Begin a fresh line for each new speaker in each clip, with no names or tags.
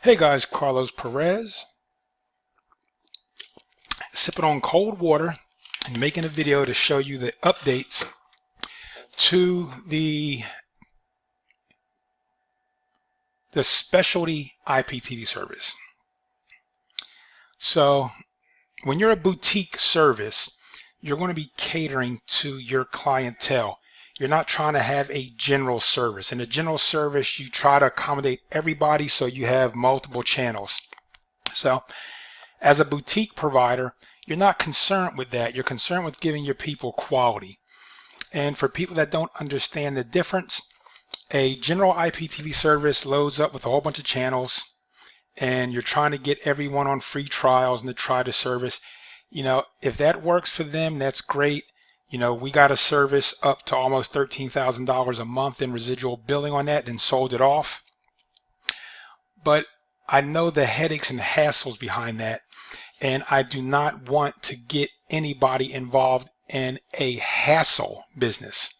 Hey guys, Carlos Perez, sipping on cold water and making a video to show you the updates to the specialty IPTV service. So when you're a boutique service, you're going to be catering to your clientele. You're not trying to have a general service. In a general service, you try to accommodate everybody, so you have multiple channels. So as a boutique provider, you're not concerned with that. You're concerned with giving your people quality. And for people that don't understand the difference, a general IPTV service loads up with a whole bunch of channels, and you're trying to get everyone on free trials and to try to service. If that works for them, that's great. We got a service up to almost $13,000 a month in residual billing on that and sold it off. But I know the headaches and hassles behind that, and I do not want to get anybody involved in a hassle business.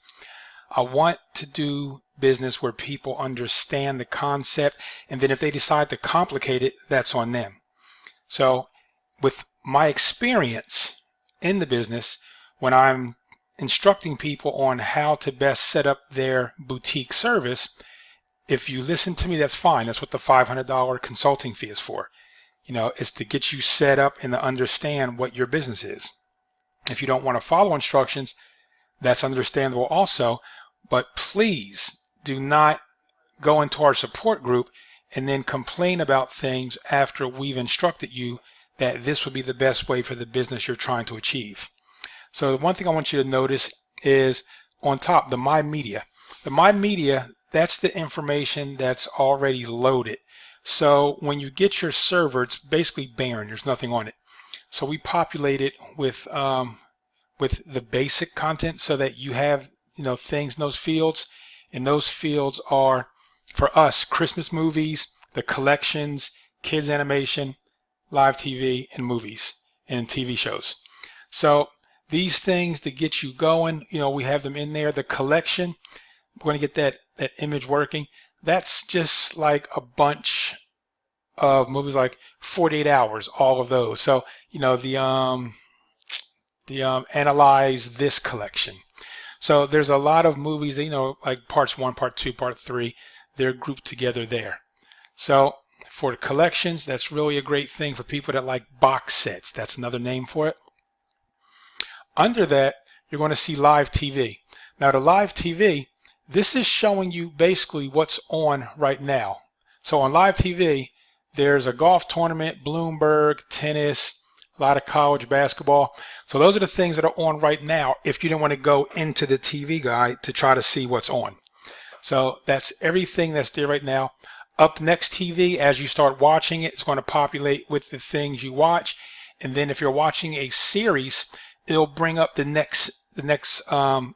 I want to do business where people understand the concept, and then if they decide to complicate it, that's on them. So with my experience in the business, when I'm instructing people on how to best set up their boutique service, if you listen to me, that's fine. That's what the $500 consulting fee is for. It's to get you set up and to understand what your business is. If you don't want to follow instructions, that's understandable also, but please do not go into our support group and then complain about things after we've instructed you that this would be the best way for the business you're trying to achieve. So the one thing I want you to notice is on top, the My Media. The My Media, that's the information that's already loaded. So when you get your server, it's basically barren. There's nothing on it. So we populate it with the basic content so that you have things in those fields. And those fields are, for us, Christmas movies, the collections, kids animation, live TV, and movies and TV shows. So these things to get you going, we have them in there. The collection, we're going to get that image working. That's just like a bunch of movies, like 48 Hours, all of those. So the Analyze This collection. So there's a lot of movies that, like parts 1, part 2, part 3, they're grouped together there. So for the collections, that's really a great thing for people that like box sets. That's another name for it. Under that, you're going to see live TV. Now the live TV, this is showing you basically what's on right now. So on live TV, there's a golf tournament, Bloomberg, tennis, a lot of college basketball. So those are the things that are on right now if you don't want to go into the TV guide to try to see what's on. So that's everything that's there right now. Up next TV, as you start watching it, it's going to populate with the things you watch. And then if you're watching a series, it'll bring up the next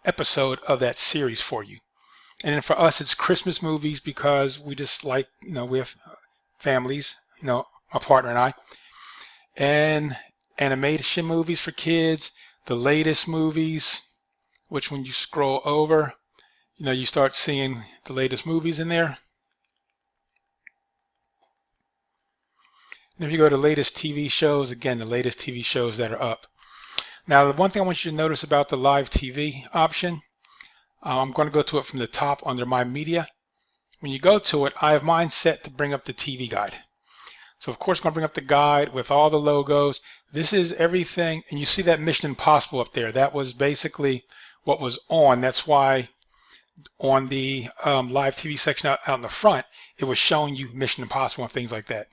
episode of that series for you. And then for us, it's Christmas movies because we just like, we have families, my partner and I. And animation movies for kids, the latest movies, which when you scroll over, you start seeing the latest movies in there. And if you go to latest TV shows, again, the latest TV shows that are up. Now, the one thing I want you to notice about the live TV option, I'm going to go to it from the top under My Media. When you go to it, I have mine set to bring up the TV guide. So of course, I'm going to bring up the guide with all the logos. This is everything, and you see that Mission Impossible up there. That was basically what was on. That's why on the live TV section out in the front, it was showing you Mission Impossible and things like that.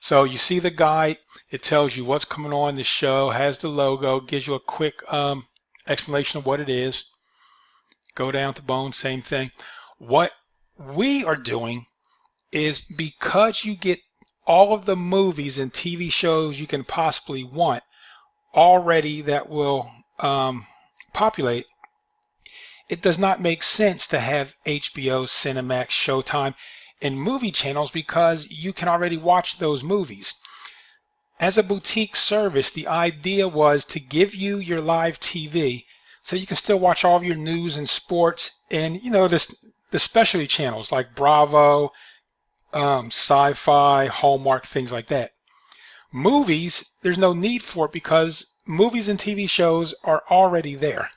So you see the guide. It tells you what's coming on the show, has the logo, gives you a quick explanation of what it is. Go down to bone, same thing. What we are doing is, because you get all of the movies and TV shows you can possibly want already that will populate, it does not make sense to have HBO, Cinemax, Showtime, and movie channels because you can already watch those movies. As a boutique service, the idea was to give you your live TV so you can still watch all of your news and sports and the specialty channels like Bravo, sci-fi, Hallmark, things like that. Movies, there's no need for it because movies and TV shows are already there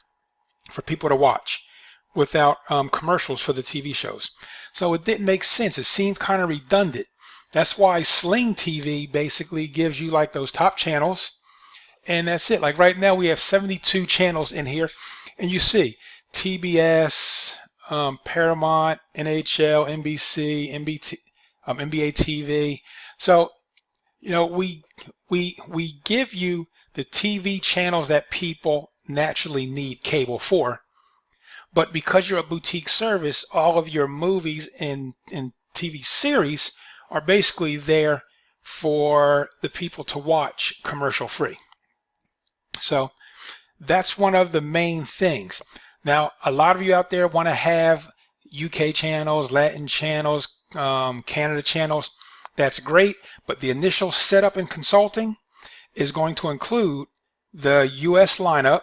for people to watch without commercials for the TV shows. So it didn't make sense. It seemed kind of redundant. That's why Sling TV basically gives you like those top channels, and that's it. Like right now we have 72 channels in here, and you see TBS, Paramount, NHL, NBC, NBA TV. So you know, we give you the TV channels that people naturally need cable for, but because you're a boutique service, all of your movies and TV series are basically there for the people to watch commercial free. So that's one of the main things. Now, a lot of you out there want to have UK channels, Latin channels, Canada channels. That's great, but the initial setup and consulting is going to include the US lineup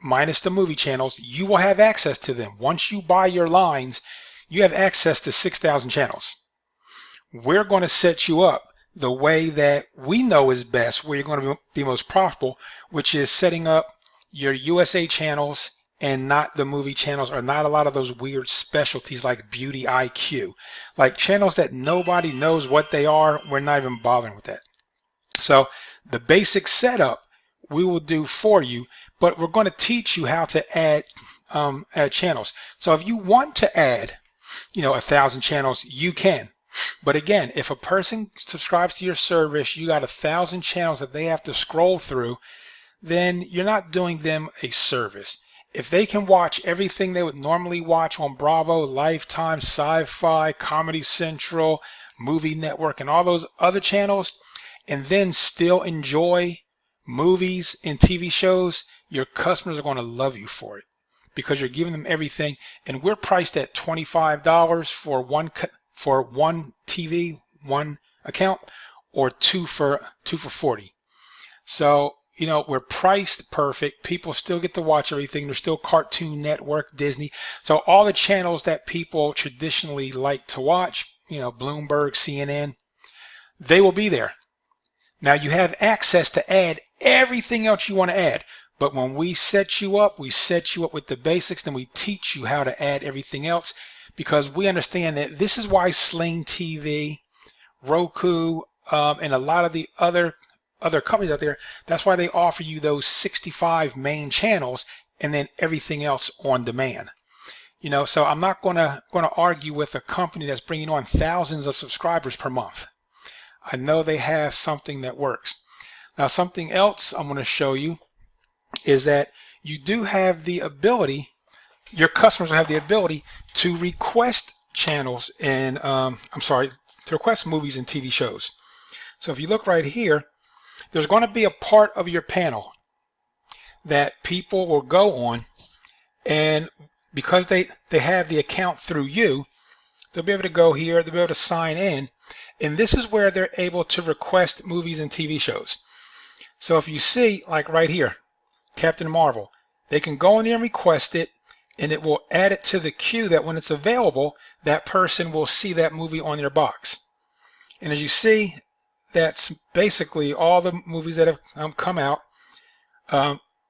minus the movie channels. You will have access to them. Once you buy your lines, you have access to 6,000 channels. We're going to set you up the way that we know is best, where you're going to be most profitable, which is setting up your USA channels and not the movie channels, or not a lot of those weird specialties like Beauty IQ. Like channels that nobody knows what they are, we're not even bothering with that. So the basic setup we will do for you, but we're going to teach you how to add channels. So if you want to add, 1,000 channels, you can. But again, if a person subscribes to your service, you got 1,000 channels that they have to scroll through, then you're not doing them a service. If they can watch everything they would normally watch on Bravo, Lifetime, Sci-Fi, Comedy Central, Movie Network, and all those other channels, and then still enjoy movies and TV shows, your customers are going to love you for it because you're giving them everything. And we're priced at $25 for one TV, one account, or two for $40. So we're priced perfect. People still get to watch everything. There's still Cartoon Network, Disney. So all the channels that people traditionally like to watch, Bloomberg, CNN, they will be there. Now you have access to add everything else you want to add. But when we set you up with the basics, then we teach you how to add everything else, because we understand that this is why Sling TV, Roku, and a lot of the other companies out there, that's why they offer you those 65 main channels and then everything else on demand. So I'm not going to argue with a company that's bringing on thousands of subscribers per month. I know they have something that works. Now, something else I'm going to show you is that you do have the ability, your customers will have the ability to request channels and to request movies and TV shows. So if you look right here, there's going to be a part of your panel that people will go on, and because they have the account through you, they'll be able to go here, they'll be able to sign in, and this is where they're able to request movies and TV shows. So if you see, like right here, Captain Marvel, they can go in there and request it, and it will add it to the queue that when it's available, that person will see that movie on their box. And as you see, that's basically all the movies that have come out.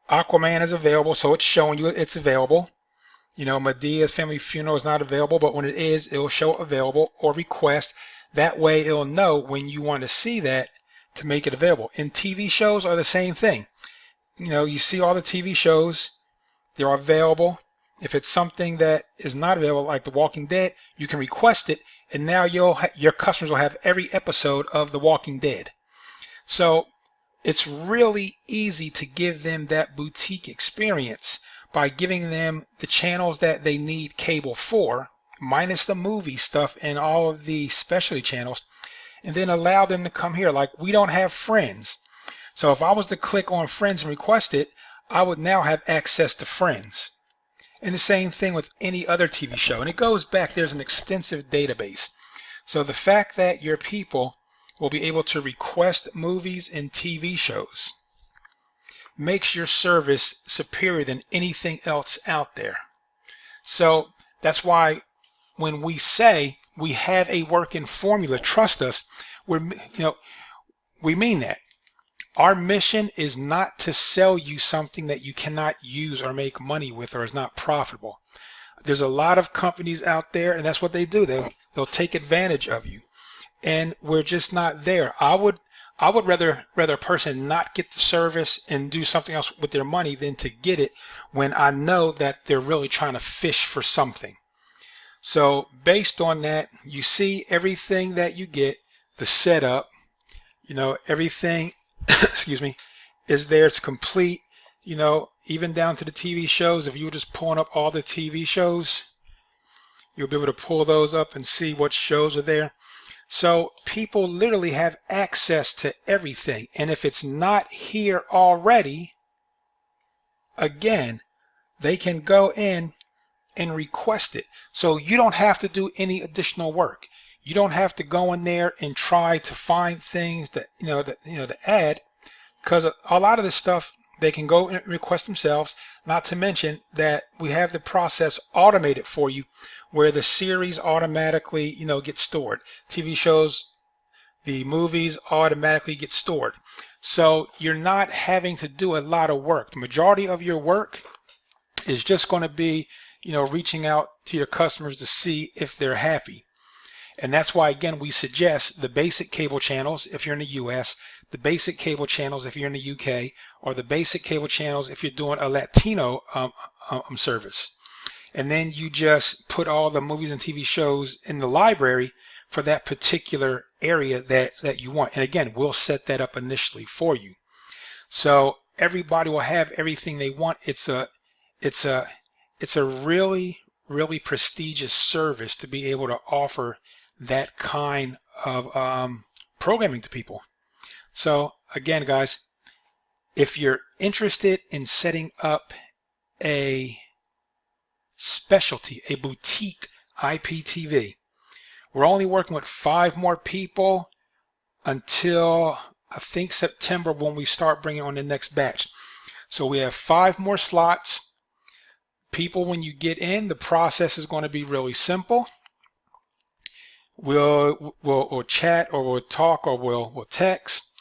Aquaman is available, so it's showing you it's available. Medea's Family Funeral is not available, but when it is, it will show available or request. That way it'll know when you want to see that to make it available. And TV shows are the same thing. You see all the TV shows, they're available. If it's something that is not available, like The Walking Dead, you can request it, and now your customers will have every episode of The Walking Dead. So it's really easy to give them that boutique experience by giving them the channels that they need cable for, minus the movie stuff and all of the specialty channels, and then allow them to come here. Like, we don't have Friends. So if I was to click on Friends and request it, I would now have access to Friends. And the same thing with any other TV show. And it goes back, there's an extensive database. So the fact that your people will be able to request movies and TV shows makes your service superior than anything else out there. So that's why when we say we have a working formula, trust us, we mean that. Our mission is not to sell you something that you cannot use or make money with or is not profitable. There's a lot of companies out there, and that's what they do. They'll take advantage of you, and we're just not there. I would rather a person not get the service and do something else with their money than to get it when I know that they're really trying to fish for something. So based on that, you see everything that you get, the setup, everything excuse me, is there. It's complete, even down to the TV shows. If you were just pulling up all the TV shows, you'll be able to pull those up and see what shows are there. So people literally have access to everything. And if it's not here already, again, they can go in and request it. So you don't have to do any additional work. You don't have to go in there and try to find things that to add, because a lot of this stuff they can go and request themselves. Not to mention that we have the process automated for you, where the series automatically get stored. TV shows, the movies automatically get stored. So you're not having to do a lot of work. The majority of your work is just going to be reaching out to your customers to see if they're happy. And that's why, again, we suggest the basic cable channels if you're in the US, the basic cable channels if you're in the UK, or the basic cable channels if you're doing a Latino service. And then you just put all the movies and TV shows in the library for that particular area that you want. And again, we'll set that up initially for you. So everybody will have everything they want. It's a really, really prestigious service to be able to offer that kind of programming to people. So again, guys, if you're interested in setting up a specialty, a boutique IPTV, we're only working with 5 more people until I think September, when we start bringing on the next batch. So we have 5 more slots. People, when you get in, the process is going to be really simple. We'll chat, or we'll talk, or we'll text.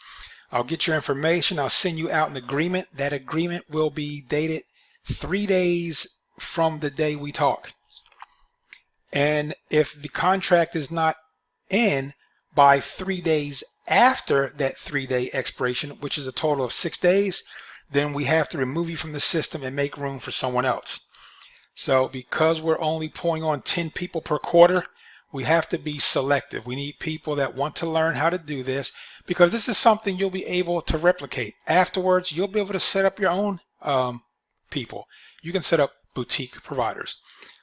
I'll get your information. I'll send you out an agreement. That agreement will be dated 3 days from the day we talk. And if the contract is not in by 3 days after that 3-day expiration, which is a total of 6 days, then we have to remove you from the system and make room for someone else. So because we're only pulling on 10 people per quarter, we have to be selective. We need people that want to learn how to do this, because this is something you'll be able to replicate. Afterwards, you'll be able to set up your own people. You can set up boutique providers.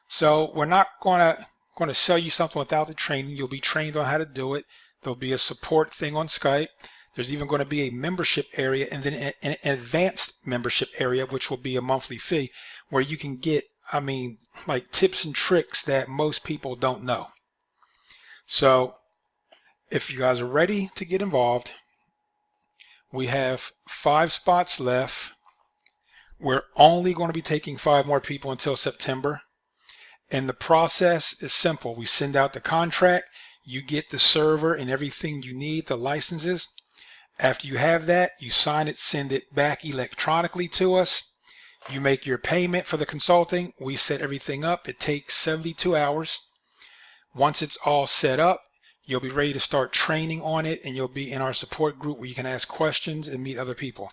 So we're not going to sell you something without the training. You'll be trained on how to do it. There'll be a support thing on Skype. There's even going to be a membership area, and then an advanced membership area, which will be a monthly fee, where you can get, like tips and tricks that most people don't know. So if you guys are ready to get involved, we have 5 spots left. We're only going to be taking 5 more people until September. And the process is simple. We send out the contract. You get the server and everything you need, the licenses. After you have that, you sign it, send it back electronically to us. You make your payment for the consulting. We set everything up. It takes 72 hours. Once it's all set up, you'll be ready to start training on it, and you'll be in our support group where you can ask questions and meet other people.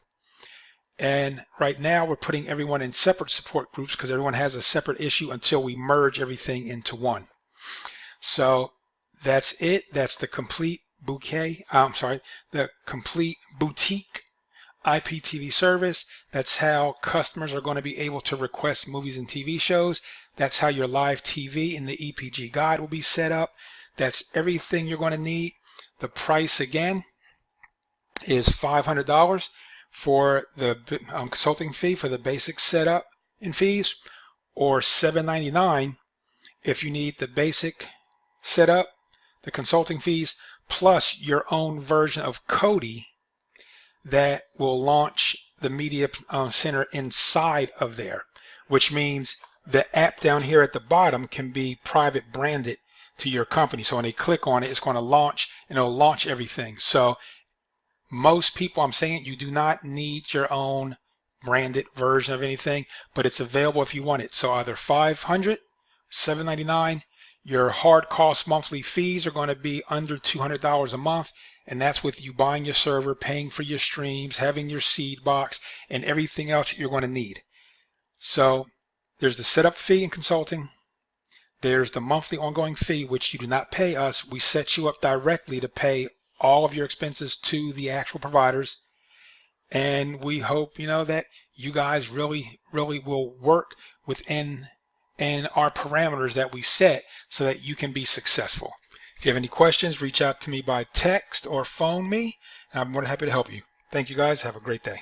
And right now we're putting everyone in separate support groups because everyone has a separate issue until we merge everything into one. So that's it. That's the complete the complete boutique IPTV service. That's how customers are going to be able to request movies and TV shows. That's how your live TV in the EPG guide will be set up. That's everything you're going to need. The price again is $500 for the consulting fee for the basic setup and fees, or $799 if you need the basic setup, the consulting fees, plus your own version of Kody that will launch the media center inside of there, which means the app down here at the bottom can be private branded to your company. So when they click on it, it's going to launch and it'll launch everything. So most people, I'm saying, you do not need your own branded version of anything, but it's available if you want it. So either $500, $799, your hard cost monthly fees are going to be under $200 a month, and that's with you buying your server, paying for your streams, having your seed box, and everything else that you're going to need. So there's the setup fee and consulting. There's the monthly ongoing fee, which you do not pay us. We set you up directly to pay all of your expenses to the actual providers. And we hope, that you guys really will work within our parameters that we set so that you can be successful. If you have any questions, reach out to me by text or phone me, and I'm more than happy to help you. Thank you guys. Have a great day.